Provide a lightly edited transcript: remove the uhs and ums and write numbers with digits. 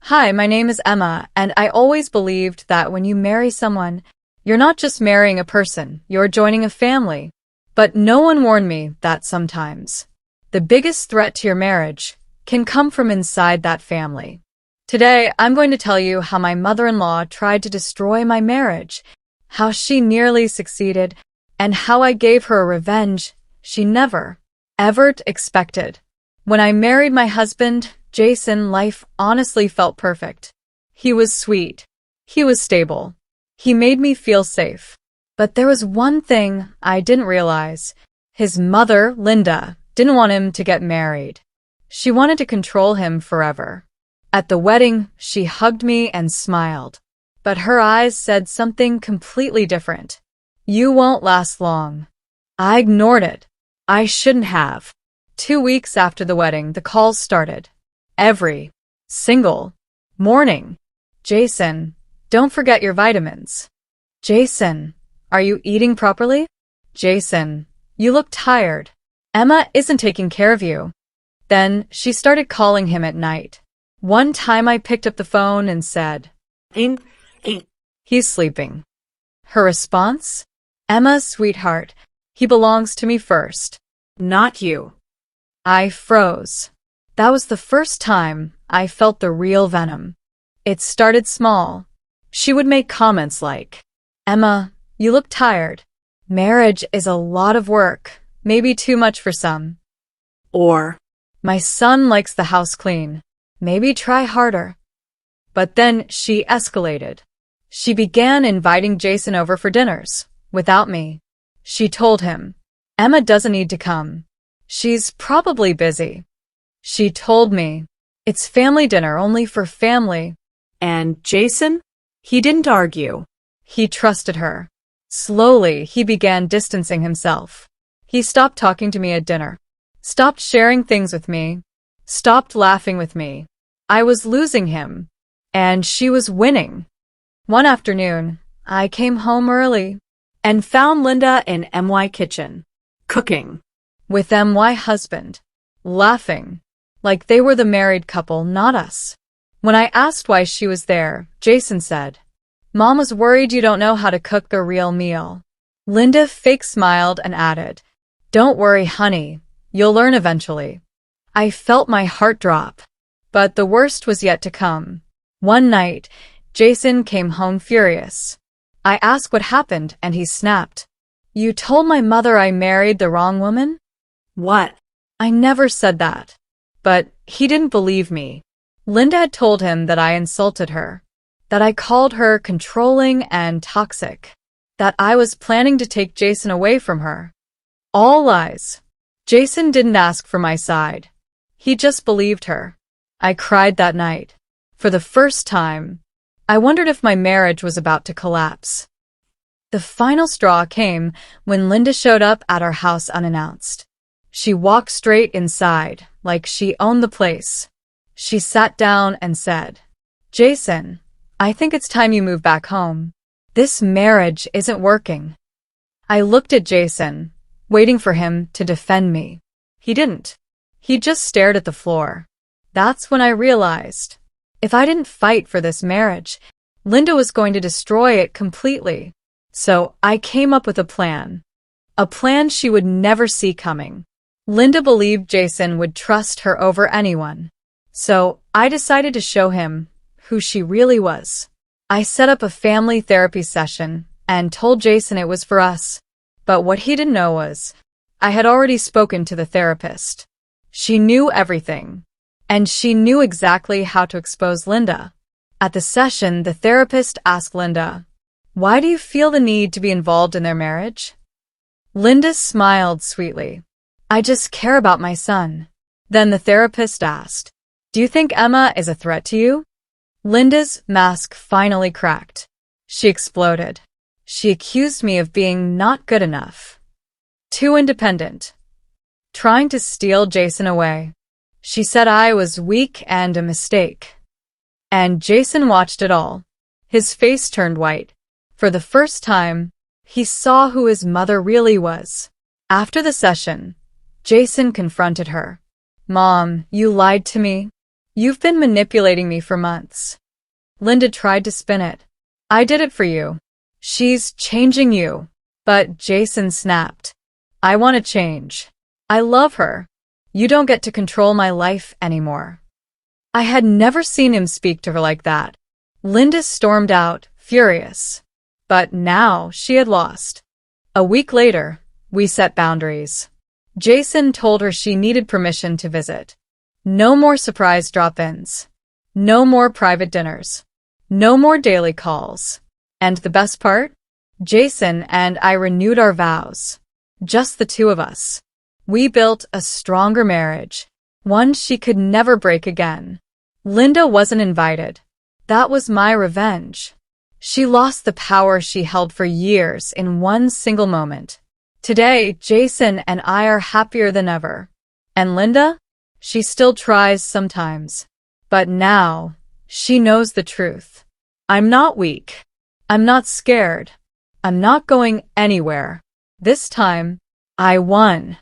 Hi, my name is Emma, and I always believed that when you marry someone, you're not just marrying a person, you're joining a family. But no one warned me that sometimes the biggest threat to your marriage can come from inside that family. Today, I'm going to tell you how my mother-in-law tried to destroy my marriage, how she nearly succeeded, and how I gave her a revenge she never, ever expected. When I married my husband, Jason, life honestly felt perfect. He was sweet. He was stable. He made me feel safe. But there was one thing I didn't realize. His mother, Linda, didn't want him to get married. She wanted to control him forever. At the wedding, she hugged me and smiled. But her eyes said something completely different. You won't last long. I ignored it. I shouldn't have. 2 weeks after the wedding, the calls started. Every single morning. Jason, don't forget your vitamins. Jason, are you eating properly? Jason, you look tired. Emma isn't taking care of you. Then she started calling him at night. One time I picked up the phone and said, He's sleeping. Her response? Emma, sweetheart, he belongs to me first. Not you. I froze. That was the first time I felt the real venom. It started small. She would make comments like, Emma, you look tired. Marriage is a lot of work, maybe too much for some. Or, my son likes the house clean. Maybe try harder. But then she escalated. She began inviting Jason over for dinners, without me. She told him, Emma doesn't need to come. She's probably busy. She told me, it's family dinner only for family. And Jason? He didn't argue. He trusted her. Slowly, he began distancing himself. He stopped talking to me at dinner. Stopped sharing things with me. Stopped laughing with me. I was losing him. And she was winning. One afternoon, I came home early and found Linda in MY kitchen, cooking, with MY husband, laughing, like they were the married couple, not us. When I asked why she was there, Jason said, Mom was worried you don't know how to cook a real meal. Linda fake smiled and added, Don't worry, honey, you'll learn eventually. I felt my heart drop. But the worst was yet to come. One night, Jason came home furious. I asked what happened and he snapped. You told my mother I married the wrong woman? What? I never said that. But he didn't believe me. Linda had told him that I insulted her, that I called her controlling and toxic, that I was planning to take Jason away from her. All lies. Jason didn't ask for my side. He just believed her. I cried that night. For the first time, I wondered if my marriage was about to collapse. The final straw came when Linda showed up at our house unannounced. She walked straight inside, like she owned the place. She sat down and said, Jason, I think it's time you move back home. This marriage isn't working. I looked at Jason, waiting for him to defend me. He didn't. He just stared at the floor. That's when I realized, if I didn't fight for this marriage, Linda was going to destroy it completely. So I came up with a plan she would never see coming. Linda believed Jason would trust her over anyone. So I decided to show him who she really was. I set up a family therapy session and told Jason it was for us. But what he didn't know was, I had already spoken to the therapist. She knew everything. And she knew exactly how to expose Linda. At the session, the therapist asked Linda, Why do you feel the need to be involved in their marriage? Linda smiled sweetly. I just care about my son. Then the therapist asked, Do you think Emma is a threat to you? Linda's mask finally cracked. She exploded. She accused me of being not good enough. Too independent. Trying to steal Jason away. She said I was weak and a mistake. And Jason watched it all. His face turned white. For the first time, he saw who his mother really was. After the session, Jason confronted her. Mom, you lied to me. You've been manipulating me for months. Linda tried to spin it. I did it for you. She's changing you. But Jason snapped. I want to change. I love her. You don't get to control my life anymore. I had never seen him speak to her like that. Linda stormed out, furious. But now she had lost. A week later, we set boundaries. Jason told her she needed permission to visit. No more surprise drop-ins. No more private dinners. No more daily calls. And the best part? Jason and I renewed our vows. Just the two of us. We built a stronger marriage. One she could never break again. Linda wasn't invited. That was my revenge. She lost the power she held for years in one single moment. Today, Jason and I are happier than ever. And Linda? She still tries sometimes. But now, she knows the truth. I'm not weak. I'm not scared. I'm not going anywhere. This time, I won.